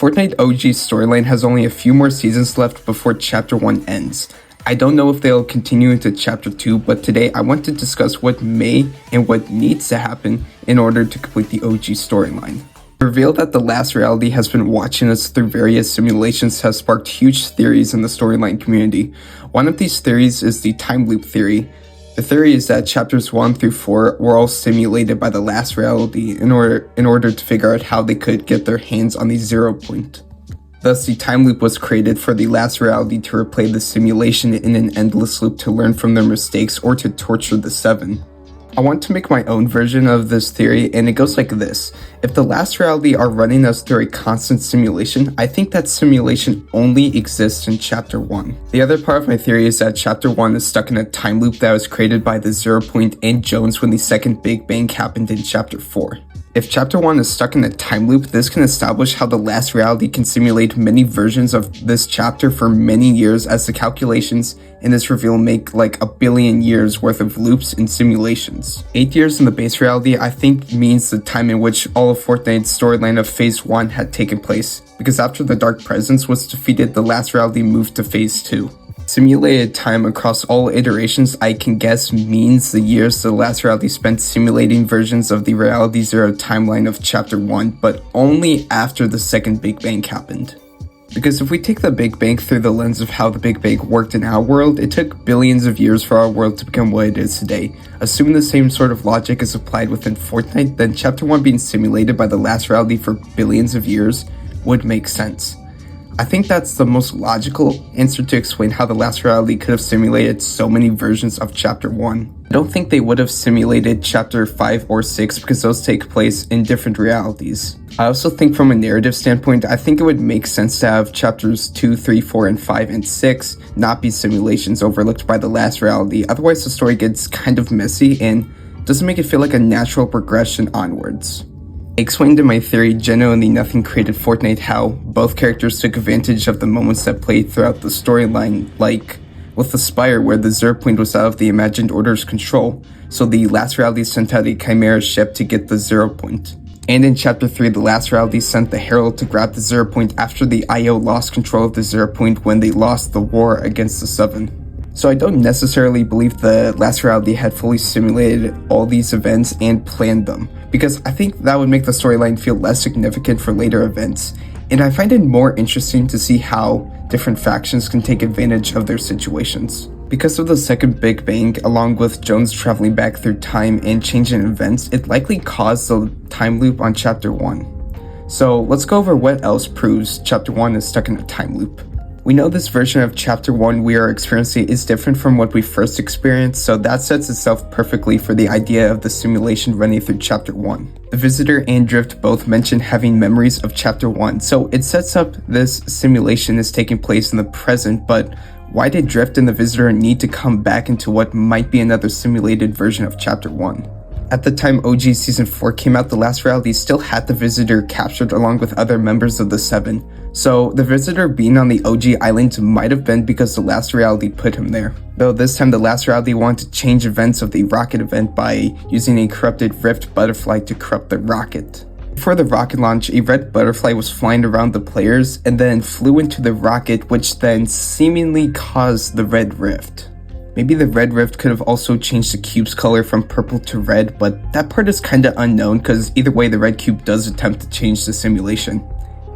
Fortnite OG storyline has only a few more seasons left before Chapter 1 ends. I don't know if they'll continue into Chapter 2, but today I want to discuss what may and what needs to happen in order to complete the OG storyline. Revealed that the last reality has been watching us through various simulations has sparked huge theories in the storyline community. One of these theories is the time loop theory. The theory is that chapters 1 through 4 were all simulated by the last reality in order to figure out how they could get their hands on the 0 point. Thus, the time loop was created for the last reality to replay the simulation in an endless loop to learn from their mistakes or to torture the 7. I want to make my own version of this theory, and it goes like this. If the last reality are running us through a constant simulation, I think that simulation only exists in Chapter 1. The other part of my theory is that Chapter 1 is stuck in a time loop that was created by the 0 point and Jones when the second Big Bang happened in Chapter 4. If Chapter 1 is stuck in a time loop, this can establish how the last reality can simulate many versions of this chapter for many years, as the calculations in this reveal make like a billion years worth of loops and simulations. 8 years in the base reality I think means the time in which all of Fortnite's storyline of Phase 1 had taken place, because after the Dark Presence was defeated, the last reality moved to Phase 2. Simulated time across all iterations, I can guess, means the years the last reality spent simulating versions of the Reality 0 timeline of Chapter 1, but only after the second Big Bang happened. Because if we take the Big Bang through the lens of how the Big Bang worked in our world, it took billions of years for our world to become what it is today. Assuming the same sort of logic is applied within Fortnite, then Chapter 1 being simulated by the last reality for billions of years would make sense. I think that's the most logical answer to explain how the last reality could have simulated so many versions of Chapter 1. I don't think they would have simulated Chapter 5 or 6 because those take place in different realities. I also think from a narrative standpoint, I think it would make sense to have Chapters 2, 3, 4, and 5, and 6 not be simulations overlooked by the last reality, otherwise the story gets kind of messy and doesn't make it feel like a natural progression onwards. I explained in my theory genuinely nothing created Fortnite how both characters took advantage of the moments that played throughout the storyline, like with the Spire where the 0 point was out of the Imagined Order's control, so the last reality sent out a Chimera ship to get the 0 point. And in Chapter 3, the last reality sent the Herald to grab the 0 point after the IO lost control of the 0 point when they lost the war against the 7. So I don't necessarily believe the last reality had fully simulated all these events and planned them, because I think that would make the storyline feel less significant for later events, and I find it more interesting to see how different factions can take advantage of their situations. Because of the second Big Bang, along with Jones traveling back through time and changing events, it likely caused the time loop on Chapter 1. So let's go over what else proves Chapter 1 is stuck in a time loop. We know this version of Chapter 1 we are experiencing is different from what we first experienced, so that sets itself perfectly for the idea of the simulation running through Chapter 1. The Visitor and Drift both mention having memories of Chapter 1, so it sets up this simulation is taking place in the present, but why did Drift and the Visitor need to come back into what might be another simulated version of Chapter 1? At the time OG Season 4 came out, the last reality still had the Visitor captured along with other members of the 7, so the Visitor being on the OG island might have been because the last reality put him there. Though this time the last reality wanted to change events of the rocket event by using a corrupted Rift butterfly to corrupt the rocket. Before the rocket launch, a red butterfly was flying around the players and then flew into the rocket, which then seemingly caused the red rift. Maybe the red rift could have also changed the cube's color from purple to red, but that part is kinda unknown because either way the red cube does attempt to change the simulation.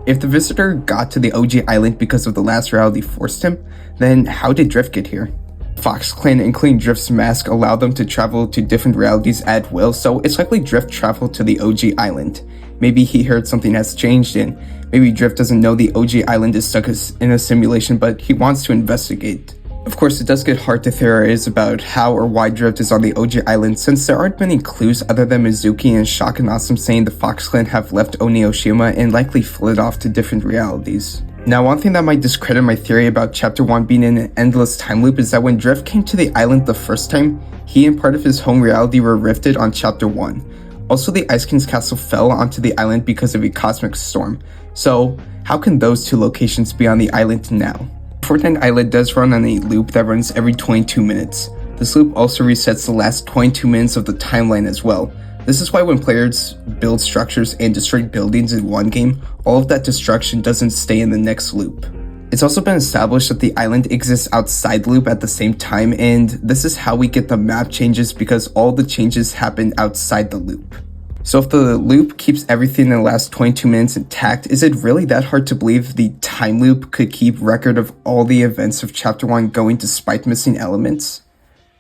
If the Visitor got to the OG island because of the last reality forced him, then how did Drift get here? Fox Clan, including Drift's mask, allowed them to travel to different realities at will, so it's likely Drift traveled to the OG island. Maybe he heard something has changed and maybe Drift doesn't know the OG island is stuck in a simulation, but he wants to investigate. Of course, it does get hard to theorize about how or why Drift is on the OG island since there aren't many clues other than Mizuki and Shock and Awesome saying the Fox Clan have left Onioshima and likely fled off to different realities. Now, one thing that might discredit my theory about Chapter 1 being in an endless time loop is that when Drift came to the island the first time, he and part of his home reality were rifted on Chapter 1. Also, the Ice King's castle fell onto the island because of a cosmic storm. So, how can those two locations be on the island now? Fortnite Island does run on a loop that runs every 22 minutes. This loop also resets the last 22 minutes of the timeline as well. This is why when players build structures and destroy buildings in one game, all of that destruction doesn't stay in the next loop. It's also been established that the island exists outside the loop at the same time, and this is how we get the map changes because all the changes happen outside the loop. So if the loop keeps everything in the last 22 minutes intact, is it really that hard to believe the time loop could keep record of all the events of Chapter 1 going despite missing elements?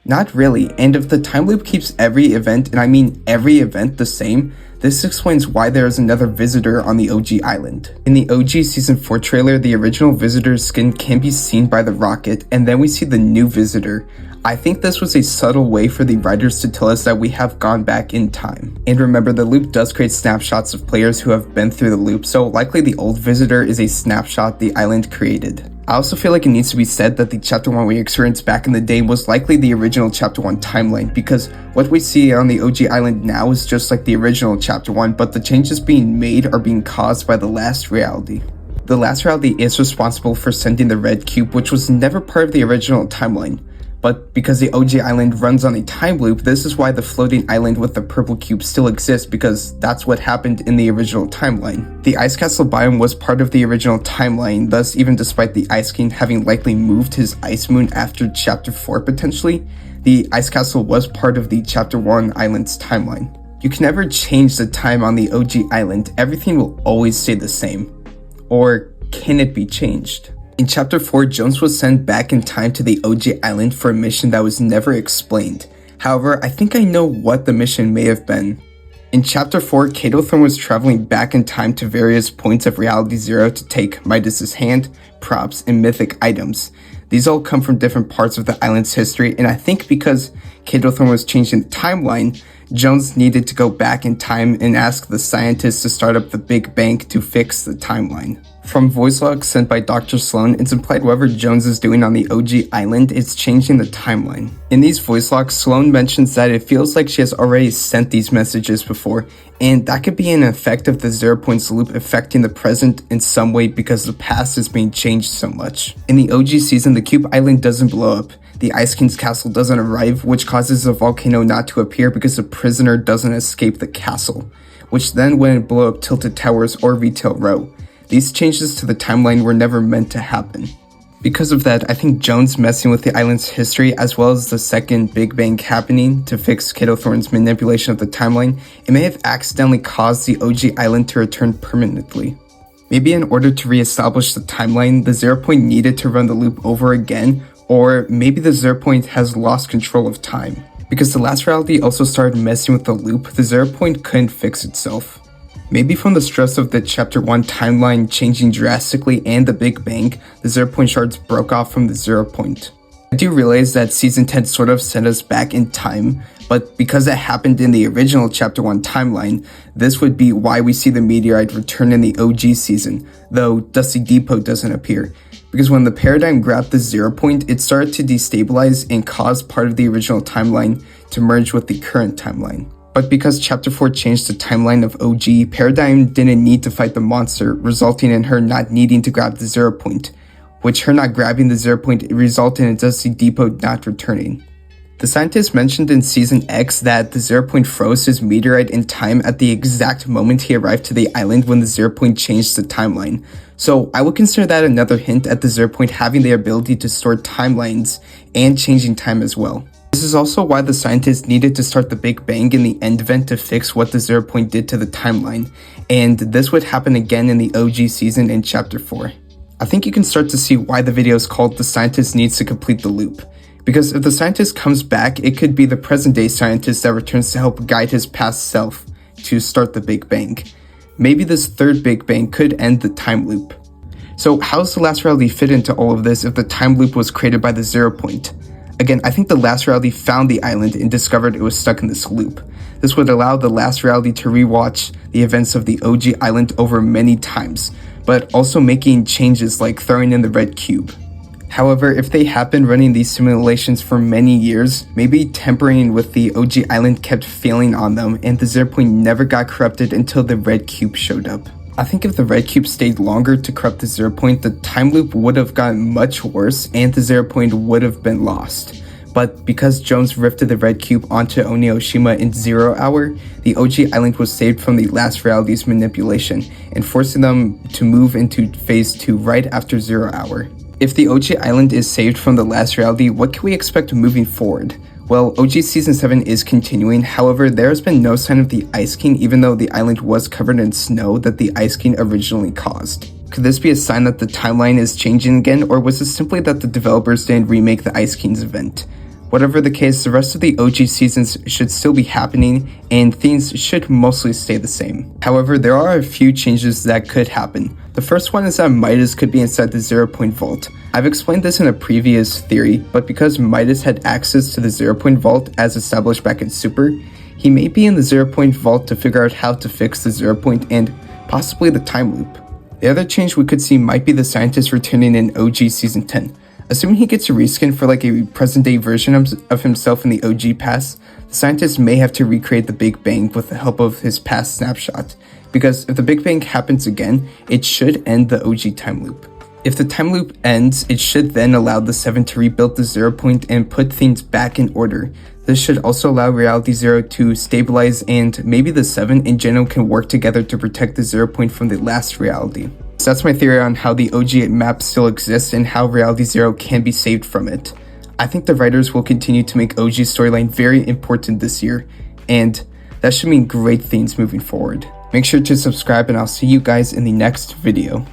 Not really, and if the time loop keeps every event, and I mean every event, the same, this explains why there is another visitor on the OG island. In the OG Season 4 trailer, the original visitor's skin can be seen by the rocket, and then we see the new visitor. I think this was a subtle way for the writers to tell us that we have gone back in time. And remember, the loop does create snapshots of players who have been through the loop, so likely the old visitor is a snapshot the island created. I also feel like it needs to be said that the Chapter 1 we experienced back in the day was likely the original Chapter 1 timeline, because what we see on the OG island now is just like the original Chapter 1, but the changes being made are being caused by the last reality. The last reality is responsible for sending the red cube, which was never part of the original timeline. But because the OG island runs on a time loop, this is why the floating island with the purple cube still exists, because that's what happened in the original timeline. The Ice Castle biome was part of the original timeline, thus even despite the Ice King having likely moved his Ice Moon after Chapter 4 potentially, the Ice Castle was part of the Chapter 1 island's timeline. You can never change the time on the OG island, everything will always stay the same. Or can it be changed? In Chapter 4, Jones was sent back in time to the OG island for a mission that was never explained. However, I think I know what the mission may have been. In Chapter 4, Kato Thorne was traveling back in time to various points of Reality Zero to take Midas's hand, props, and mythic items. These all come from different parts of the island's history, and I think because Kato Thorne was changing the timeline, Jones needed to go back in time and ask the scientists to start up the Big Bang to fix the timeline. From voice logs sent by Dr. Sloan, it's implied whatever Jones is doing on the OG island is changing the timeline. In these voice logs, Sloan mentions that it feels like she has already sent these messages before, and that could be an effect of the 0 points loop affecting the present in some way because the past is being changed so much. In the OG season, the Cube Island doesn't blow up. The Ice King's castle doesn't arrive, which causes the volcano not to appear because the prisoner doesn't escape the castle, which then wouldn't blow up Tilted Towers or Retail Row. These changes to the timeline were never meant to happen. Because of that, I think Jones messing with the island's history as well as the second Big Bang happening to fix Kato Thorne's manipulation of the timeline, it may have accidentally caused the OG island to return permanently. Maybe in order to re-establish the timeline, the 0 point needed to run the loop over again, or maybe the 0 point has lost control of time. Because the last reality also started messing with the loop, the 0 point couldn't fix itself. Maybe from the stress of the Chapter 1 timeline changing drastically and the Big Bang, the 0 point shards broke off from the 0 point. I do realize that Season 10 sort of sent us back in time, but because that happened in the original Chapter 1 timeline, this would be why we see the meteorite return in the OG season, though Dusty Depot doesn't appear. Because when the paradigm grabbed the 0 point, it started to destabilize and cause part of the original timeline to merge with the current timeline. But because Chapter 4 changed the timeline of OG, Paradigm didn't need to fight the monster, resulting in her not needing to grab the 0 point, which her not grabbing the 0 point resulted in Dusty Depot not returning. The scientist mentioned in Season X that the 0 point froze his meteorite in time at the exact moment he arrived to the island when the 0 point changed the timeline. So I would consider that another hint at the 0 point having the ability to store timelines and changing time as well. This is also why the scientists needed to start the Big Bang in the end event to fix what the 0 point did to the timeline, and this would happen again in the OG season in Chapter 4. I think you can start to see why the video is called The Scientist Needs to Complete the Loop. Because if the scientist comes back, it could be the present day scientist that returns to help guide his past self to start the Big Bang. Maybe this third Big Bang could end the time loop. So how does the last reality fit into all of this if the time loop was created by the 0 point? Again, I think the last reality found the island and discovered it was stuck in this loop. This would allow the last reality to rewatch the events of the OG island over many times, but also making changes like throwing in the red cube. However, if they had been running these simulations for many years, maybe tampering with the OG island kept failing on them and the 0 point never got corrupted until the red cube showed up. I think if the red cube stayed longer to corrupt the 0 point, the time loop would have gotten much worse and the 0 point would have been lost. but because Jones rifted the red cube onto Onioshima in 0 hour, the OG island was saved from the last reality's manipulation and forcing them to move into phase 2 right after 0 hour. If the OG island is saved from the last reality, what can we expect moving forward? Well, OG Season 7 is continuing, however, there has been no sign of the Ice King even though the island was covered in snow that the Ice King originally caused. Could this be a sign that the timeline is changing again, or was it simply that the developers didn't remake the Ice King's event? Whatever the case, the rest of the OG seasons should still be happening, and themes should mostly stay the same. However, there are a few changes that could happen. The first one is that Midas could be inside the 0 Point Vault. I've explained this in a previous theory, but because Midas had access to the 0 Point Vault as established back in Super, he may be in the 0 Point Vault to figure out how to fix the 0 Point and possibly the time loop. The other change we could see might be the scientist returning in OG Season 10. Assuming he gets a reskin for like a present-day version of himself in the OG past, the scientist may have to recreate the Big Bang with the help of his past snapshot, because if the Big Bang happens again, it should end the OG time loop. If the time loop ends, it should then allow the 7 to rebuild the 0 Point and put things back in order. This should also allow Reality 0 to stabilize, and maybe the 7 in general can work together to protect the 0 Point from the last reality. So that's my theory on how the OG map still exists and how Reality 0 can be saved from it. I think the writers will continue to make OG storyline very important this year, and that should mean great things moving forward. Make sure to subscribe and I'll see you guys in the next video.